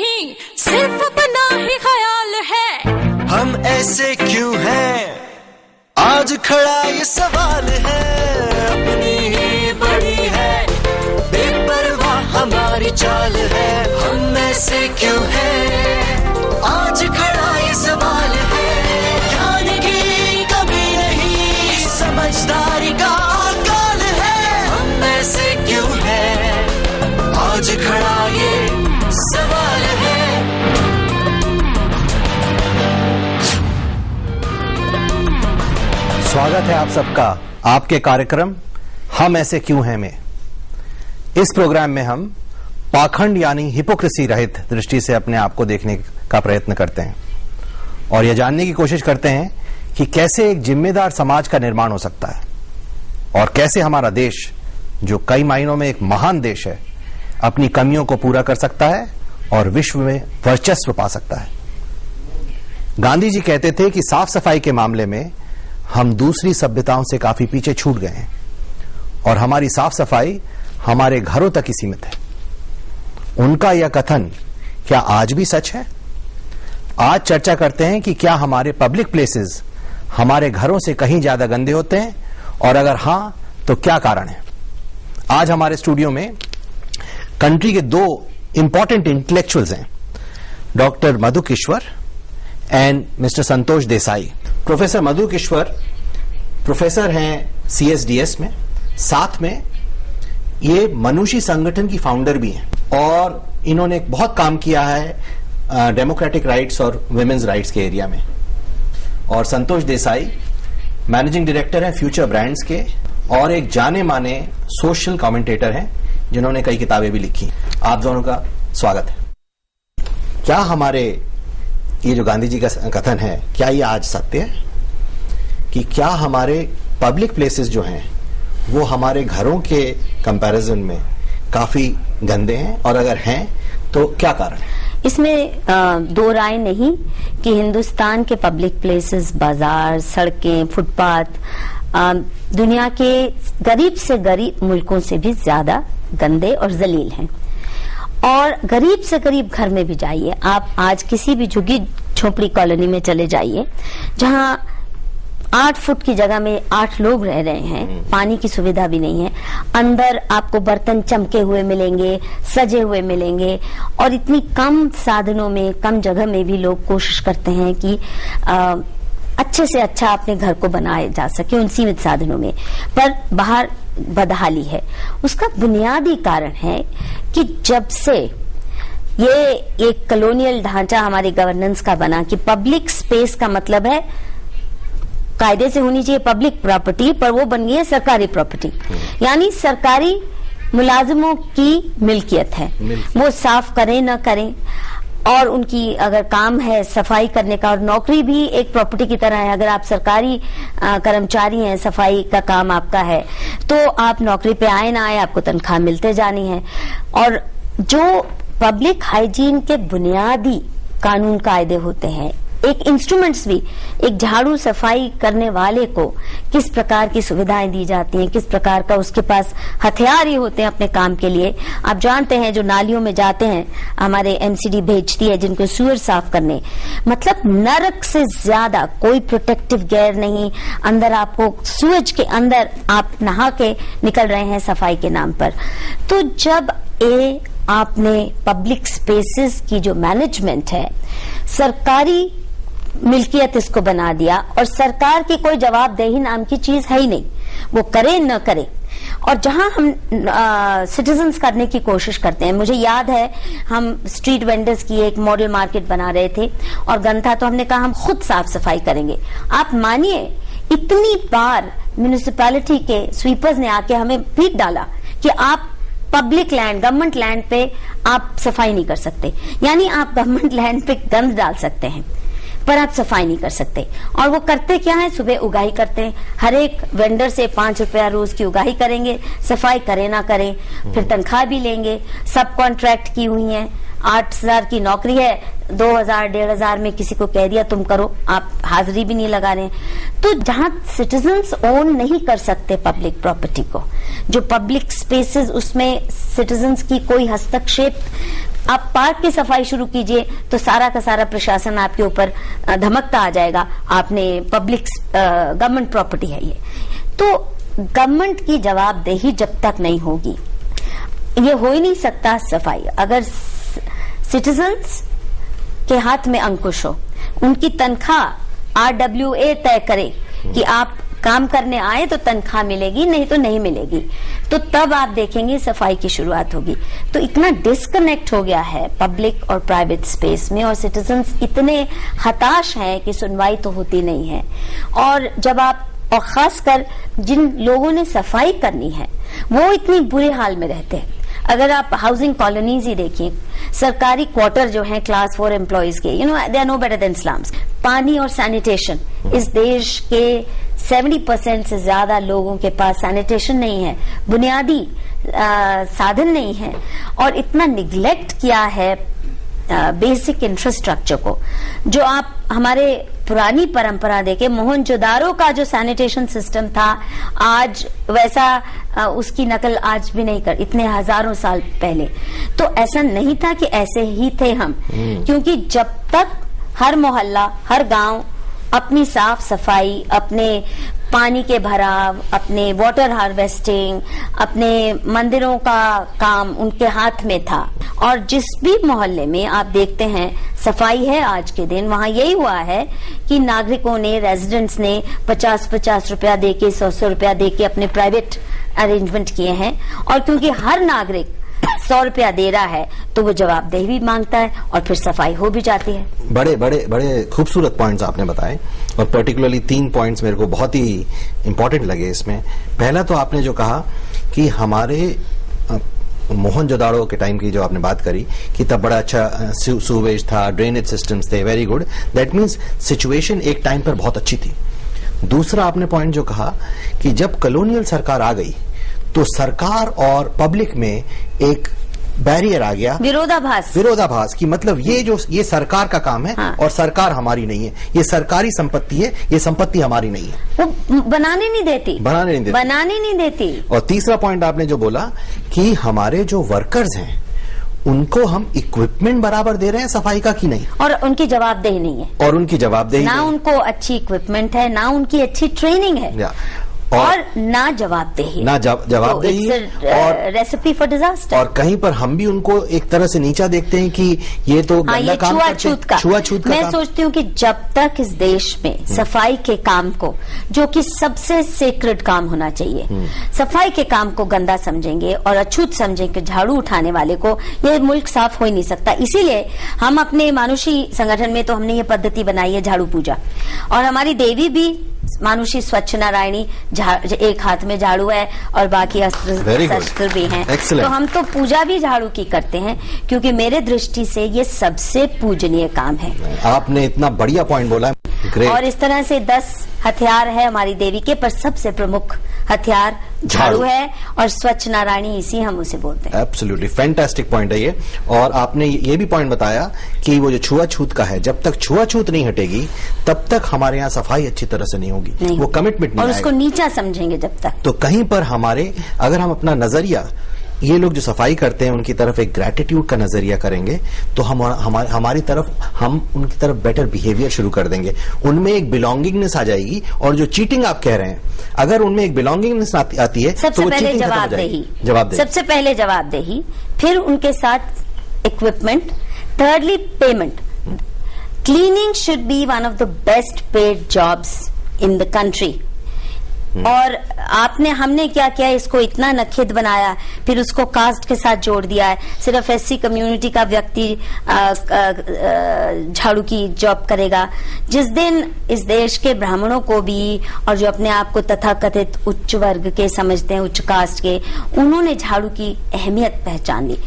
नहीं, सिर्फ अपना ही ख्याल है। हम ऐसे क्यों हैं, आज खड़ा ये सवाल है। अपनी ही बड़ी है, बेपरवाह हमारी चाल है। हम ऐसे क्यों हैं, आज खड़ा ये सवाल है। ज्ञान की कमी नहीं, समझदारी का काल है। हम ऐसे क्यों हैं, आज खड़ा ये सवाल है। स्वागत है आप सबका आपके कार्यक्रम हम ऐसे क्यों हैं में। इस प्रोग्राम में हम पाखंड यानी हिपोक्रेसी रहित दृष्टि से अपने आप को देखने का प्रयत्न करते हैं और यह जानने की कोशिश करते हैं कि कैसे एक जिम्मेदार समाज का निर्माण हो सकता है और कैसे हमारा देश, जो कई मायनों में एक महान देश है, अपनी कमियों को पूरा कर सकता है और विश्व में वर्चस्व पा सकता है। गांधी जी कहते थे कि साफ सफाई के मामले में हम दूसरी सभ्यताओं से काफी पीछे छूट गए हैं और हमारी साफ सफाई हमारे घरों तक ही सीमित है। उनका यह कथन क्या आज भी सच है? आज चर्चा करते हैं कि क्या हमारे पब्लिक प्लेसेस हमारे घरों से कहीं ज्यादा गंदे होते हैं और अगर हां तो क्या कारण है। आज हमारे स्टूडियो में कंट्री के दो इंपॉर्टेंट इंटेलेक्चुअल्स हैं, doctor Madhu Kishwar and mister Santosh Desai. Professor Madhu Kishwar professor हैं CSDS में, साथ में ये मनुष्य संगठन की फाउंडर भी हैं और इन्होंने बहुत काम किया है डेमोक्रेटिक राइट्स और वुमेन्स राइट्स के एरिया में। और संतोष देसाई मैनेजिंग डायरेक्टर हैं फ्यूचर ब्रांड्स के और एक जाने माने सोशल कमेंटेटर हैं जिन्होंने कई किताबें भी लिखी। आप दोनों का स्वागत है। क्या हमारे ये जो गांधी जी का कथन है, क्या ये आज सत्य है कि क्या हमारे पब्लिक प्लेसेस जो हैं वो हमारे घरों के कंपैरिजन में काफी गंदे हैं और अगर हैं तो क्या कारण है? इसमें दो राय नहीं कि हिंदुस्तान के पब्लिक प्लेसेस, बाजार, सड़कें, फुटपाथ दुनिया के गरीब से गरीब मुल्कों से भी ज्यादा गंदे और जलील हैं। और गरीब से गरीब घर में भी जाइए आप, आज किसी भी झुग्गी झोपड़ी कॉलोनी में चले जाइए जहां 8 फुट की जगह में 8 लोग रह रहे हैं, पानी की सुविधा भी नहीं है, अंदर आपको बर्तन चमके हुए मिलेंगे, सजे हुए मिलेंगे और इतनी कम साधनों में, कम जगह में भी लोग कोशिश करते हैं कि अच्छे से अच्छा अपने घर को बनाया जा सके उन सीमित साधनों में, पर बाहर बदहाली है। उसका बुनियादी कारण है कि जब से ये एक कॉलोनियल ढांचा हमारी गवर्नेंस का बना कि पब्लिक स्पेस का मतलब है कायदे से होनी चाहिए पब्लिक प्रॉपर्टी, पर वो बन गई है सरकारी प्रॉपर्टी, यानी सरकारी मुलाजिमों की मिल्कियत है। वो साफ करें न करें और उनकी अगर काम है सफाई करने का, और नौकरी भी एक प्रॉपर्टी की तरह है। अगर आप सरकारी कर्मचारी हैं, सफाई का काम आपका है, तो आप नौकरी पे आए ना आए आपको तनख्वाह मिलते जानी है। और जो पब्लिक हाइजीन के बुनियादी कानून कायदे होते हैं, एक इंस्ट्रूमेंट्स भी, एक झाड़ू सफाई करने वाले को किस प्रकार की सुविधाएं दी जाती हैं, किस प्रकार का उसके पास हथियार ही होते हैं अपने काम के लिए। आप जानते हैं जो नालियों में जाते हैं, हमारे MCD भेजती है जिनको सूअर साफ करने, मतलब नरक से ज्यादा कोई प्रोटेक्टिव गियर नहीं, अंदर आपको सूरज के अंदर आप नहा के निकल रहे हैं सफाई के नाम पर। तो जब आपने पब्लिक स्पेसेस की जो मैनेजमेंट है सरकारी मिल्कियत इसको बना दिया और सरकार की कोई जवाबदेही नाम की चीज है ही नहीं, वो करे न करे। और जहां हम सिटीजन्स करने की कोशिश करते हैं, मुझे याद है हम स्ट्रीट वेंडर्स की एक मॉडल मार्केट बना रहे थे और गंद था, तो हमने कहा हम खुद साफ सफाई करेंगे। आप मानिए इतनी बार म्युनिसिपैलिटी के स्वीपर्स ने आके हमें पीट डाला कि आप पब्लिक लैंड, गवर्नमेंट लैंड पे आप सफाई नहीं कर सकते, यानी आप गवर्नमेंट लैंड पे गंद डाल सकते हैं पर आप सफाई नहीं कर सकते। और वो करते क्या है, सुबह उगाही करते हैं, हर एक वेंडर से 5 रुपया रोज की उगाही करेंगे, सफाई करे ना करें, फिर तनख्वाह भी लेंगे। सब कॉन्ट्रैक्ट की हुई है, 8,000 की नौकरी है, 2,000 1,500 में किसी को कह दिया तुम करो, आप हाजिरी भी नहीं लगा रहे। तो जहां सिटीजन्स ओन नहीं कर सकते पब्लिक प्रॉपर्टी को, जो पब्लिक स्पेसेस उसमें सिटीजन्स की कोई हस्तक्षेप आप पार्क की सफाई शुरू कीजिए तो सारा का सारा प्रशासन आपके ऊपर धमकता आ जाएगा, आपने पब्लिक गवर्नमेंट प्रॉपर्टी है ये। तो गवर्नमेंट की जवाबदेही जब तक नहीं होगी ये हो ही नहीं सकता सफाई। अगर सिटीजन्स के हाथ में अंकुश हो, उनकी तनख्वाह RWA तय करे कि आप काम करने आए तो तनख्वाह मिलेगी, नहीं तो नहीं मिलेगी, तो तब आप देखेंगे सफाई की शुरुआत होगी। तो इतना डिस्कनेक्ट हो गया है पब्लिक और प्राइवेट स्पेस में, और सिटीजन्स इतने हताश हैं कि सुनवाई तो होती नहीं है। और जब आप, और खासकर जिन लोगों ने सफाई करनी है वो इतनी बुरे हाल में रहते हैं। अगर आप हाउसिंग कॉलोनीज ही देखिए, सरकारी क्वार्टर जो है क्लास 4 एम्प्लॉयज के, they are no better than slums. पानी और सैनिटेशन, इस देश के 70% से ज्यादा लोगों के पास सैनिटेशन नहीं है, बुनियादी साधन नहीं है, और इतना निग्लेक्ट किया है बेसिक इंफ्रास्ट्रक्चर को। जो आप हमारे पुरानी परंपरा देखे, मोहनजोदारो का जो सैनिटेशन सिस्टम था, आज वैसा उसकी नकल आज भी नहीं कर, इतने हजारों साल पहले तो ऐसा नहीं था कि ऐसे ही थे हम। क्योंकि जब तक हर मोहल्ला, हर गांव अपनी साफ सफाई, अपने पानी के भराव, अपने वाटर हार्वेस्टिंग, अपने मंदिरों का काम उनके हाथ में था, और जिस भी मोहल्ले में आप देखते हैं सफाई है आज के दिन, वहां यही हुआ है कि नागरिकों ने, रेजिडेंट्स ने 50-50 रुपया देके, 100-100 रुपया देके अपने प्राइवेट अरेंजमेंट किए हैं। और क्योंकि हर नागरिक 100 रुपया दे रहा है तो वो जवाबदेही भी मांगता है और फिर सफाई हो भी जाती है। बड़े बड़े बड़े खूबसूरत पॉइंट्स आपने बताए, और पर्टिकुलरली 3 पॉइंट्स मेरे को बहुत ही इंपॉर्टेंट लगे इसमें। पहला तो आपने जो कहा कि हमारे मोहनजोदाड़ो के टाइम की जो आपने बात करी कि तब बड़ा अच्छा सूवेज था, ड्रेनेज सिस्टम्स थे, very good, that means situation एक टाइम पर बहुत अच्छी थी। दूसरा आपने पॉइंट जो कहा कि जब कॉलोनियल सरकार आ गई तो सरकार और पब्लिक में एक बैरियर आ गया, विरोधाभास की मतलब ये सरकार का काम है। हाँ। और सरकार हमारी नहीं है, ये सरकारी संपत्ति है, ये संपत्ति हमारी नहीं है, वो बनाने नहीं देती। और तीसरा पॉइंट आपने जो बोला कि हमारे जो वर्कर्स हैं उनको हम इक्विपमेंट बराबर दे रहे हैं सफाई का कि नहीं, और उनकी जवाबदेही नहीं है, ना उनको अच्छी इक्विपमेंट है, ना उनकी अच्छी ट्रेनिंग है, और ना जवाबदेही और रेसिपी फॉर डिजास्टर। और कहीं पर हम भी उनको एक तरह से नीचा देखते हैं कि ये तो गंदा काम करते हैं, छुआछूत का। मैं सोचती हूँ कि जब तक इस देश में सफाई के काम को, जो कि सबसे सेक्रेड काम होना चाहिए, सफाई के काम को गंदा समझेंगे और अछूत समझेंगे झाड़ू उठाने वाले को, ये मुल्क साफ हो ही नहीं सकता। इसीलिए हम अपने मानुषी संगठन में तो हमने ये पद्धति बनाई है झाड़ू पूजा, और हमारी देवी भी मानुषी स्वच्छ नारायणी, एक हाथ में झाड़ू है और बाकी अस्त्र भी हैं। तो हम तो पूजा भी झाड़ू की करते हैं, क्योंकि मेरे दृष्टि से ये सबसे पूजनीय काम है। आपने इतना बढ़िया पॉइंट बोला, ग्रेट। और इस तरह से 10 हथियार है हमारी देवी के, पर सबसे प्रमुख हथियार झाड़ू है, और स्वच्छ नारायणी इसी हम उसे बोलते हैं। एब्सोल्युटली फैंटास्टिक पॉइंट है ये। और आपने ये भी पॉइंट बताया कि वो जो छुआछूत का है, जब तक छुआछूत नहीं हटेगी तब तक हमारे यहाँ सफाई अच्छी तरह से नहीं होगी, वो कमिटमेंट नहीं, और उसको नीचा समझेंगे जब तक। तो कहीं पर हमारे, अगर हम अपना नजरिया, ये लोग जो सफाई करते हैं उनकी तरफ एक ग्रेटिट्यूड का नजरिया करेंगे तो हमारी तरफ, हम उनकी तरफ बेटर बिहेवियर शुरू कर देंगे, उनमें एक बिलोंगिंगनेस आ जाएगी। और जो चीटिंग आप कह रहे हैं, अगर उनमें एक बिलोंगिंगनेस आती है सबसे तो पहले सबसे पहले जवाबदेही, फिर उनके साथ equipment, thirdly payment. Cleaning should be one of the best paid jobs in the country. और हमने क्या किया, इसको इतना नखिद बनाया, फिर उसको कास्ट के साथ जोड़ दिया है। सिर्फ SC कम्युनिटी का व्यक्ति झाड़ू की जॉब करेगा। जिस दिन इस देश के ब्राह्मणों को भी, और जो अपने आप को तथाकथित उच्च वर्ग के समझते हैं, उच्च कास्ट के, उन्होंने झाड़ू की अहमियत पहचान ली,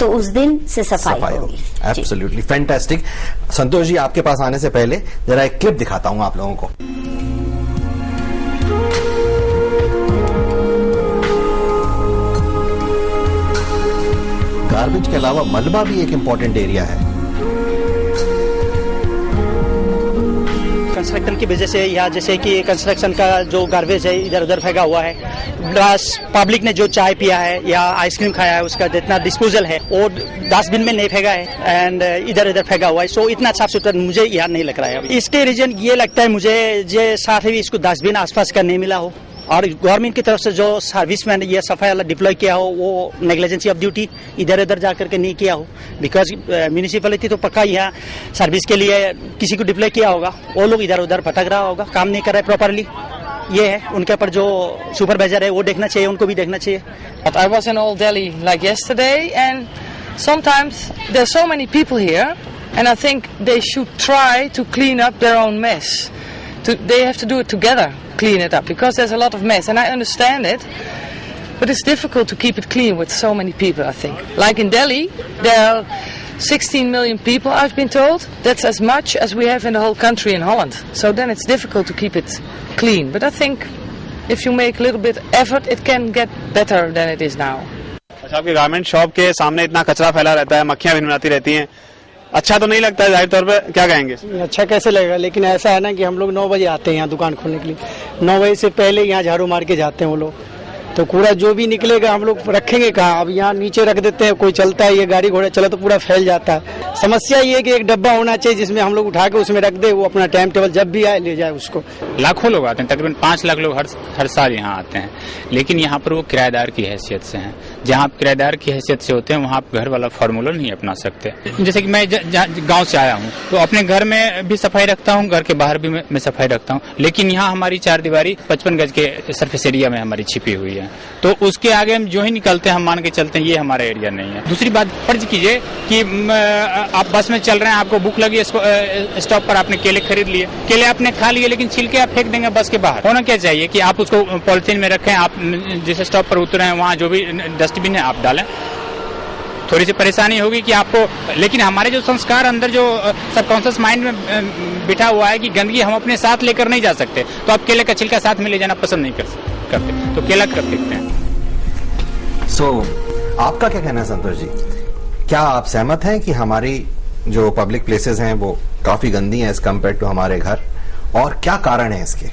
तो उस दिन से सफाई होगी। Absolutely fantastic. संतोष जी, आपके पास आने से पहले जरा एक क्लिप दिखाता हूं आप लोगों को। गार्बेज के अलावा मलबा भी एक इंपॉर्टेंट एरिया है। कंस्ट्रक्शन की वजह से यहाँ जैसे कि कंस्ट्रक्शन का जो गार्बेज है इधर उधर फेंका हुआ है, प्लस पब्लिक ने जो चाय पिया है या आइसक्रीम खाया है उसका जितना डिस्पोजल है वो डस्टबिन में नहीं फेंका है एंड इधर उधर फेंका हुआ है। सो इतना साफ सुथरा मुझे यहाँ नहीं लग रहा है अभी। इसके रीजन ये लगता है मुझे जे साथ ही इसको डस्टबिन आसपास का नहीं मिला हो और गवर्नमेंट की तरफ से जो सर्विसमैन ये सफाई वाला डिप्लॉय किया हो वो नेग्लिजेंसी ऑफ ड्यूटी इधर उधर जा करके नहीं किया हो। बिकॉज म्यूनिसिपैलिटी तो पक्का यहाँ सर्विस के लिए किसी को डिप्लॉय किया होगा, वो लोग इधर उधर भटक रहा होगा, काम नहीं कर रहे प्रॉपरली। ये है उनके ऊपर जो सुपरवाइजर है वो देखना चाहिए, उनको भी देखना चाहिए। But I was in Old Delhi like yesterday, and sometimes there's so many people here, and I think they should try to clean up their own mess. They have to do it together, clean it up, because there's a lot of mess, and I understand it, but it's difficult to keep it clean with so many people, I think. Like in Delhi, there are 16 million people, I've been told. That's as much as we have in the whole country in Holland. So then it's difficult to keep it clean. But I think if you make a little bit effort, it can get better than it is now. अच्छा, आपके garment shop के सामने इतना कचरा फैला रहता है, मक्खियां भिनभिनाती रहती हैं, अच्छा तो नहीं लगता है जाहिर तौर पे, क्या कहेंगे? अच्छा कैसे लगेगा, लेकिन ऐसा है ना कि हम लोग 9 बजे आते हैं यहाँ दुकान खोलने के लिए, 9 बजे से पहले यहाँ झाड़ू मार के जाते हैं वो लोग, तो कूड़ा जो भी निकलेगा हम लोग रखेंगे कहाँ? अब यहाँ नीचे रख देते हैं, कोई चलता है, ये गाड़ी घोड़ा चला तो पूरा फैल जाता है। समस्या ये है कि एक डब्बा होना चाहिए जिसमें हम लोग उठा के उसमें रख दे, वो अपना टाइम टेबल जब भी आए ले जाए उसको। लाखों लोग आते हैं, तकरीबन 5 लाख लोग हर साल यहाँ आते हैं, लेकिन यहाँ पर वो किराएदार की हैसियत से हैं। जहाँ आप किराएदार की हैसियत से होते हैं वहाँ आप घर वाला फार्मूला नहीं अपना सकते। जैसे कि मैं गाँव से आया हूँ तो अपने घर में भी सफाई रखता हूँ, घर के बाहर भी मैं सफाई रखता हूँ, लेकिन यहाँ हमारी 4 दीवारी 55 गज के सरफेस एरिया में हमारी छिपी हुई है, तो उसके आगे हम जो ही निकलते हैं हम मान के चलते हैं ये हमारा एरिया नहीं है। दूसरी बात, फर्ज कीजिए कि आप बस में चल रहे हैं, आपको भूख लगी, स्टॉप पर आपने केले खरीद लिए, केले आपने खा लिए, लेकिन छिलके आप फेंक देंगे बस के बाहर। होना क्या चाहिए कि आप उसको पॉलिथीन में रखें, आप जिस स्टॉप पर उतरे हैं वहाँ जो भी डस्टबिन है आप डालें। थोड़ी सी परेशानी होगी कि आपको, लेकिन हमारे जो संस्कार अंदर जो सबकॉन्शियस माइंड में बिठा हुआ है कि गंदगी हम अपने साथ लेकर नहीं जा सकते, तो आप केले का छिलका साथ में ले जाना पसंद नहीं करते, तो केला कर फेंकते हैं। आपका क्या कहना है संतोष जी, क्या आप सहमत हैं कि हमारी जो पब्लिक प्लेसेस हैं वो काफी गंदी हैं एज कम्पेयर टू हमारे घर, और क्या कारण है इसके?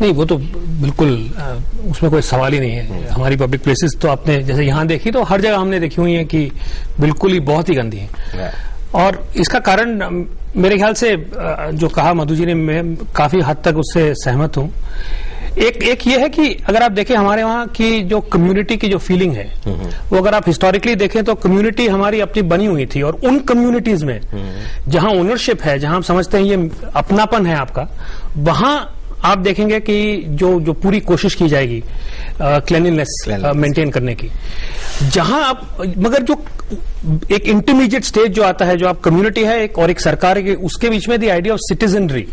नहीं, वो तो बिल्कुल उसमें कोई सवाल ही नहीं है। हमारी पब्लिक प्लेसेस तो आपने जैसे यहाँ देखी तो हर जगह हमने देखी हुई है कि बिल्कुल ही बहुत ही गंदी है, और इसका कारण मेरे ख्याल से जो कहा मधु जी ने, मैं काफी हद तक उससे सहमत हूँ। एक ये है कि अगर आप देखें हमारे वहाँ की जो कम्युनिटी की जो फीलिंग है वो अगर आप हिस्टोरिकली देखें तो कम्युनिटी हमारी अपनी बनी हुई थी, और उन कम्युनिटीज में जहाँ ओनरशिप है, जहाँ हम समझते हैं ये अपनापन है आपका, वहां आप देखेंगे कि जो पूरी कोशिश की जाएगी क्लीनलीनेस मेंटेन करने की, जहां आप, मगर जो एक इंटरमीडिएट स्टेज जो आता है, जो आप कम्युनिटी है एक और एक सरकार है, उसके बीच में द आइडिया ऑफ सिटीजनरी,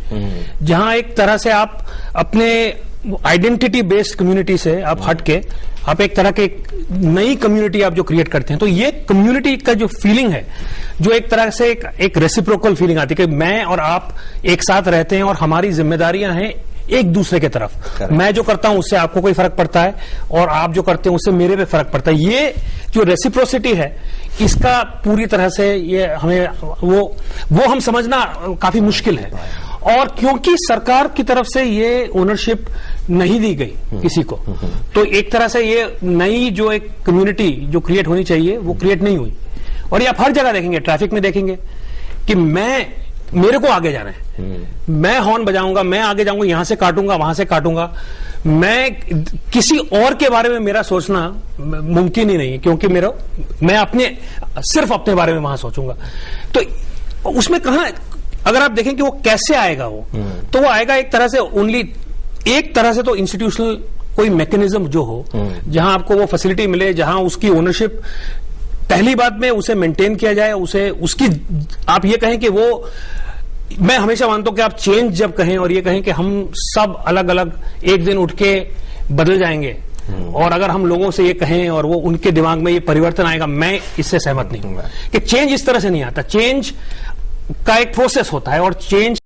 जहां एक तरह से आप अपने आइडेंटिटी बेस्ड कम्युनिटी से आप हट के आप एक तरह के नई कम्युनिटी आप जो क्रिएट करते हैं, तो ये कम्युनिटी का जो फीलिंग है, जो एक तरह से एक रेसिप्रोकल फीलिंग आती है कि मैं और आप एक साथ रहते हैं और हमारी जिम्मेदारियां हैं एक दूसरे के तरफ। मैं जो करता हूं उससे आपको कोई फर्क पड़ता है और आप जो करते हैं उससे मेरे पे फर्क पड़ता है। ये जो रेसिप्रोसिटी है, इसका पूरी तरह से ये हमें वो हम समझना काफी मुश्किल है, और क्योंकि सरकार की तरफ से ये ओनरशिप नहीं दी गई किसी को, तो एक तरह से ये नई जो एक कम्युनिटी जो क्रिएट होनी चाहिए वो क्रिएट नहीं हुई। और ये आप हर जगह देखेंगे, ट्रैफिक में देखेंगे कि मेरे को आगे जाना है, मैं हॉर्न बजाऊंगा, मैं आगे जाऊंगा, यहां से काटूंगा, वहां से काटूंगा, मैं किसी और के बारे में मेरा सोचना मुमकिन ही नहीं है, क्योंकि मैं सिर्फ अपने बारे में वहां सोचूंगा। तो उसमें कहां, अगर आप देखें कि वो कैसे आएगा, तो वो आएगा एक तरह से ओनली, एक तरह से तो इंस्टीट्यूशनल कोई मैकेनिज्म जो हो, जहां आपको वो फैसिलिटी मिले, जहां उसकी ओनरशिप पहली बात में उसे मेंटेन किया जाए, उसकी आप ये कहें कि वो, मैं हमेशा मानता हूं कि आप चेंज जब कहें और ये कहें कि हम सब अलग अलग एक दिन उठ के बदल जाएंगे, और अगर हम लोगों से ये कहें और वो उनके दिमाग में ये परिवर्तन आएगा, मैं इससे सहमत नहीं हूं कि चेंज इस तरह से नहीं आता। चेंज का एक प्रोसेस होता है, और चेंज